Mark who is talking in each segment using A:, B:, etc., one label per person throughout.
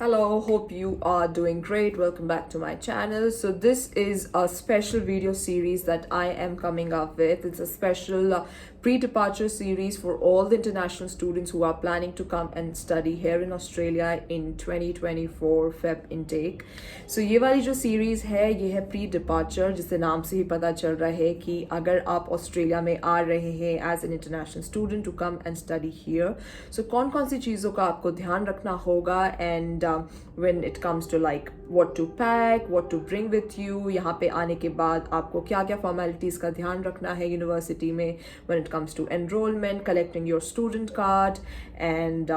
A: Hello, hope you are doing great. Welcome back to my channel. So this is a special video series that I am coming up with. It's a special pre-departure series for all the international students who are planning to come and study here in Australia in 2024 Feb intake. So ये वाली जो series है ये है pre-departure, जिससे नाम से ही पता चल रहा है कि अगर आप ऑस्ट्रेलिया में आ रहे हैं as an international student to come and study here, so कौन कौन सी चीज़ों का आपको ध्यान रखना होगा and when it comes to like what to pack, what to bring with you, यहाँ पे आने के बाद आपको क्या क्या formalities का ध्यान रखना है यूनिवर्सिटी में when it comes to enrollment, collecting your student card and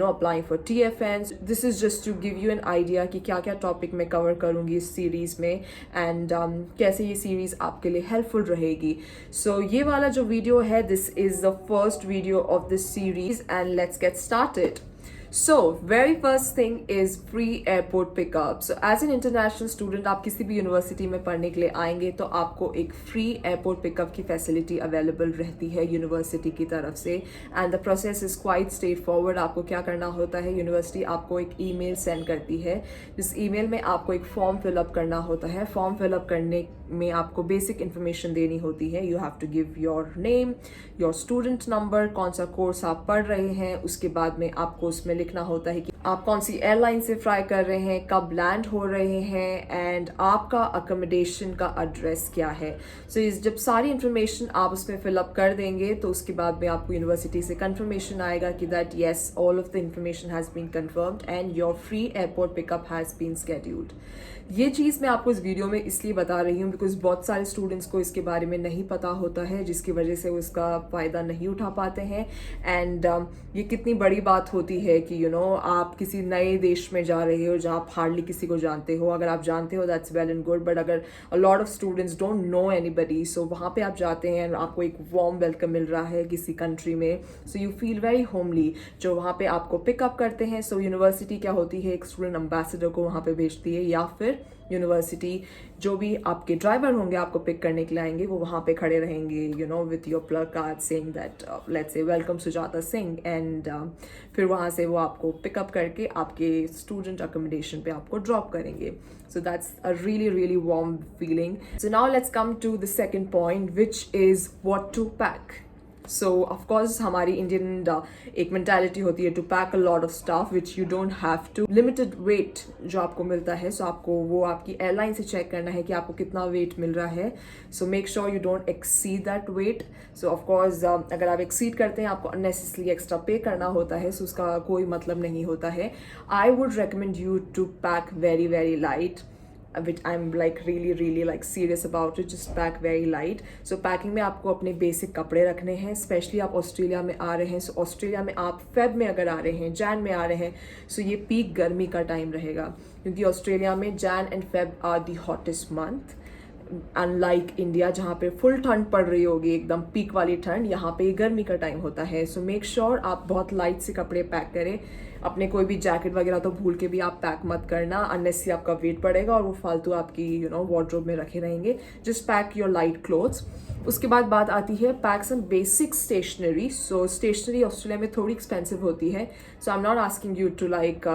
A: applying for TFNs. This is just to give you an idea कि क्या क्या topic मैं cover करूँगी इस series में and कैसे ये series आपके लिए helpful रहेगी. So ये वाला जो video है, this is the first video of this series and let's get started. So, very first thing is free airport pickup. So, as an international student, आप किसी भी यूनिवर्सिटी में पढ़ने के लिए आएंगे तो आपको एक फ्री एयरपोर्ट पिकअप की फैसिलिटी अवेलेबल रहती है यूनिवर्सिटी की तरफ से and the process is quite straight forward. आपको क्या करना होता है, यूनिवर्सिटी आपको एक ईमेल सेंड करती है जिस ईमेल में आपको एक फॉर्म फिलअप करना होता है. फॉर्म फिलअप करने में आपको बेसिक इन्फॉर्मेशन देनी होती है. You have to give your name, your student number, कौन सा कोर्स आप पढ़ रहे हैं. उसके बाद में आपको उसमें लिखना होता है कि आप कौन सी एयरलाइन से फ्लाई कर रहे हैं, कब लैंड हो रहे हैं एंड आपका अकोमोडेशन का एड्रेस क्या है. सो जब सारी इन्फॉर्मेशन आप उसमें फिलअप कर देंगे तो उसके बाद में आपको यूनिवर्सिटी से कंफर्मेशन आएगा कि that yes all of the information has been confirmed and your free airport pickup has been scheduled. ये चीज़ मैं आपको इस वीडियो में इसलिए बता रही हूँ बिकॉज बहुत सारे स्टूडेंट्स को इसके बारे में नहीं पता होता है जिसकी वजह से वो इसका फ़ायदा नहीं उठा पाते हैं एंड ये कितनी बड़ी बात होती है कि आप किसी नए देश में जा रहे हो जहाँ आप हार्डली किसी को जानते हो. अगर आप जानते हो that's well and good, but अगर a lot of students don't know anybody, so वहाँ पे आप जाते हैं आपको एक वार्म वेलकम मिल रहा है किसी कंट्री में, so you feel very homely जो वहाँ पे आपको पिकअप करते हैं. सो यूनिवर्सिटी क्या होती है, एक स्टूडेंट एम्बेसडर को वहाँ पे भेजती है या फिर यूनिवर्सिटी जो भी आपके ड्राइवर होंगे आपको पिक करने के लिए आएंगे वो वहाँ पे खड़े रहेंगे with your plug card saying that let's say welcome Sujata Singh and फिर वहाँ से वो आपको पिकअप करके आपके स्टूडेंट अकोमोडेशन पे आपको ड्रॉप करेंगे. So that's a really really warm feeling. So now let's come to the second point, which is what to pack. So of course हमारी इंडियन एक मेंटालिटी होती है to pack a lot of stuff which you don't have to. Limited weight जो आपको मिलता है, सो आपको वो आपकी एयरलाइन से चेक करना है कि आपको कितना वेट मिल रहा है. So make sure you don't exceed that weight. So of course अगर आप एक्सीड करते हैं आपको अननेसेसरी एक्स्ट्रा पे करना होता है, सो उसका कोई मतलब नहीं होता है. I would recommend you to pack very very light, which I'm like really like serious about it. Just pack very light. So packing में आपको अपने बेसिक कपड़े रखने हैं, स्पेशली आप ऑस्ट्रेलिया में आ रहे हैं. सो ऑस्ट्रेलिया में आप फेब में अगर आ रहे हैं, जैन में आ रहे हैं, सो ये पीक गर्मी का टाइम रहेगा क्योंकि ऑस्ट्रेलिया में Jan and Feb are the hottest month. Unlike India जहाँ पे फुल ठंड पड़ रही होगी, एकदम पीक वाली ठंड, यहाँ पे गर्मी का टाइम होता है. सो मेक श्योर आप बहुत लाइट से कपड़े पैक करें. अपने कोई भी जैकेट वगैरह तो भूल के भी आप पैक मत करना, अननेसेसरी आपका वेट पड़ेगा और वो फालतू आपकी वार्डरोब में रखे रहेंगे. Just pack your light clothes. उसके बाद बात आती है pack some basic stationery. So stationery Australia में थोड़ी एक्सपेंसिव होती है. So I am not asking you to like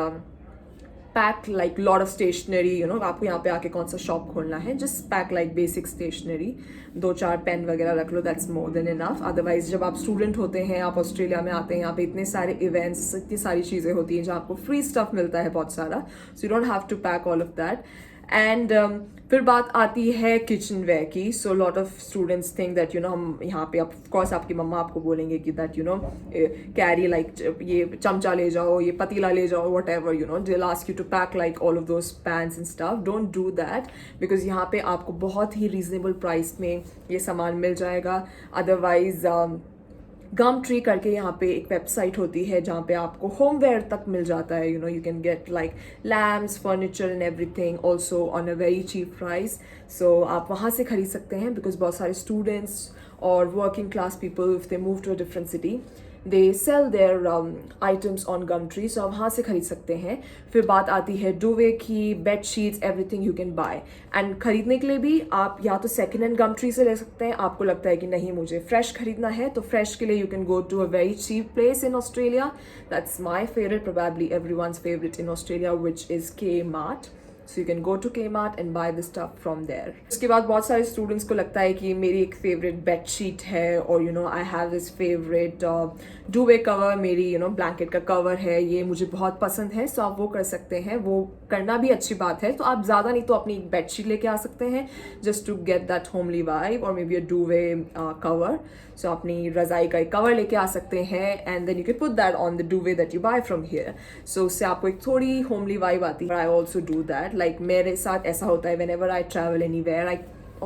A: pack like lot of stationery. आपको यहाँ पे आके कौन सा शॉप खोलना है, just pack like basic stationery. 2-4 pen वगैरह रख लो, that's more than enough. Otherwise जब आप स्टूडेंट होते हैं, आप ऑस्ट्रेलिया में आते हैं, यहाँ पे इतने सारे इवेंट्स, इतनी सारी चीज़ें होती हैं जहाँ आपको फ्री स्टफ मिलता है बहुत सारा. So you don't have to pack all of that. And फिर बात आती है किचन वेयर की. So lot of students think that हम यहाँ पे ऑफकोर्स आपकी मम्मा आपको बोलेंगे कि दैट कैरी लाइक ये चमचा ले जाओ, ये पतीला ले जाओ, whatever they ask you to pack like all of those pans and stuff. Don't do that because यहाँ पे आपको बहुत ही रीजनेबल प्राइस में ये सामान मिल जाएगा. अदरवाइज गम ट्री करके यहाँ पे एक वेबसाइट होती है जहाँ पे आपको होमवेयर तक मिल जाता है. You can get like lamps, furniture and everything also on a very cheap price. So आप वहाँ से खरीद सकते हैं बिकॉज बहुत सारे स्टूडेंट्स और working class people if they move to a different city they sell their items on Gumtree, so आप वहाँ से खरीद सकते हैं. फिर बात आती है डुवे की, bed sheets, everything you can bye. And खरीदने के लिए भी आप या तो सेकेंड हैंड गमट्री से ले सकते हैं. आपको लगता है कि नहीं मुझे फ्रेश खरीदना है, तो फ्रेश के लिए you can go to a very cheap place in Australia. That's my favourite, probably एवरीवन's favorite in Australia, which is Kmart. So you can go to Kmart and buy the stuff from there. उसके बाद बहुत सारे students को लगता है कि मेरी एक फेवरेट बेड शीट है, और I have this favourite duvet cover, मेरी ब्लैंकेट का कवर है, ये मुझे बहुत पसंद है. सो आप वो कर सकते हैं, वो करना भी अच्छी बात है. तो आप ज़्यादा नहीं तो अपनी बेड शीट लेके आ सकते हैं, just to get that homely vibe, और मे बी अ डुवे कवर. सो अपनी रज़ाई का एक कवर लेके आ सकते हैं, and then you can put that on the duvet that you buy from here. So उससे आपको एक थोड़ी होमली वाइब आती है. I also do that. Like मेरे साथ ऐसा होता है, whenever I travel anywhere, I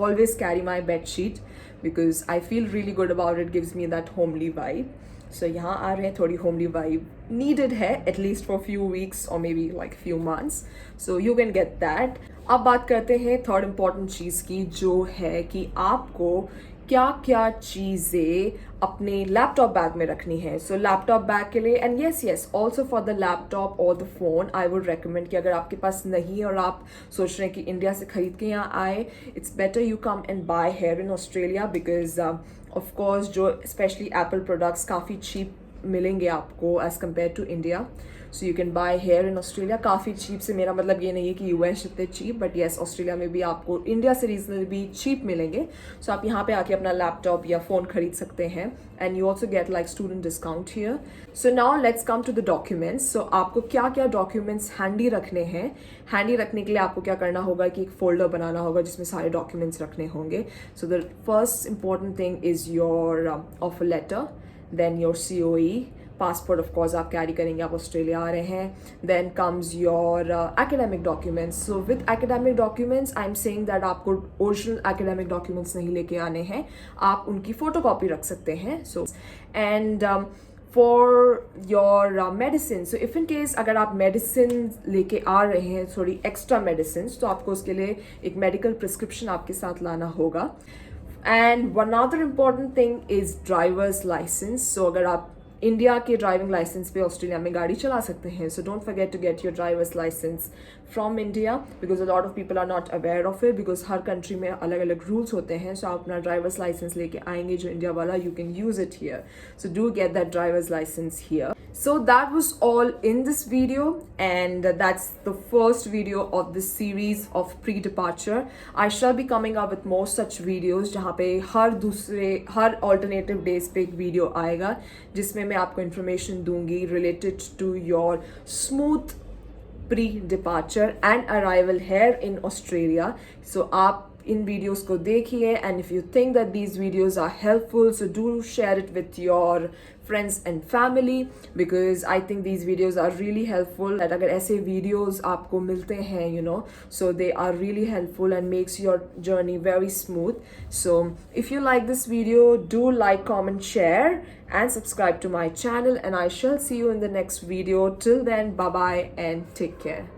A: always carry my bed sheet because I feel really good about it, gives me that homely vibe. So यहाँ आ रहे हैं, थोड़ी homely vibe needed है at least for few weeks or maybe like few months. So you can get that. अब बात करते हैं third important चीज़ की, जो है कि आपको क्या क्या चीज़ें अपने लैपटॉप बैग में रखनी है. सो लैपटॉप बैग के लिए, and yes also for the laptop और the phone, I would recommend कि अगर आपके पास नहीं और आप सोच रहे हैं कि इंडिया से खरीद के यहाँ आए, it's better you come and buy here in Australia, because of course जो स्पेशली एप्पल प्रोडक्ट्स काफ़ी चीप मिलेंगे आपको as compare to India. So you can buy here in Australia काफ़ी चीप. से मेरा मतलब ये नहीं है कि यूएस जितने चीप, बट येस ऑस्ट्रेलिया में भी आपको इंडिया से रीजनेबली चीप मिलेंगे. सो आप यहाँ पे आके अपना लैपटॉप या फ़ोन खरीद सकते हैं, and you also get like student discount here. So now let's come to the documents. So आपको क्या क्या डॉक्यूमेंट्स हैंडी रखने हैं. हैंडी रखने के लिए आपको क्या करना होगा कि एक फोल्डर बनाना होगा जिसमें सारे डॉक्यूमेंट्स रखने होंगे. So the first important thing is your offer letter, then your COE, passport of course आप कैरी करेंगे, आप ऑस्ट्रेलिया आ रहे हैं. Then comes your academic documents. So with academic documents I am saying that आपको original academic documents नहीं लेके आने हैं, आप उनकी फोटोकॉपी रख सकते हैं. So and for your medicine, so if in case अगर आप मेडिसिन लेके आ रहे हैं, थोड़ी एक्स्ट्रा मेडिसिन, तो आपको उसके लिए एक मेडिकल प्रिस्क्रिप्शन आपके साथ लाना होगा. And one other important thing is driver's licence. So अगर आप इंडिया के ड्राइविंग लाइसेंस पे ऑस्ट्रेलिया में गाड़ी चला सकते हैं, so don't forget to get your driver's licence from India, because a lot of people are not aware of it, because हर कंट्री में अलग अलग रूल्स होते हैं. सो आप अपना ड्राइवर्स लाइसेंस लेके आएंगे जो इंडिया वाला, you can use it here. So do get that driver's licence here. So that was all in this video, and that's the first video of this series of pre-departure. I shall be coming up with more such videos जहाँ पे हर alternative days पे एक video आएगा जिसमें मैं आपको information दूंगी related to your smooth pre-departure and arrival here in Australia. So आप इन वीडियोस को देखिए, and if you think that these videos are helpful, so do share it with your friends and family, because I think these videos are really helpful. That अगर ऐसे videos आपको मिलते हैं so they are really helpful and makes your journey very smooth. So if you like this video, do like, comment, share and subscribe to my channel, and I shall see you in the next video. Till then, bye bye and take care.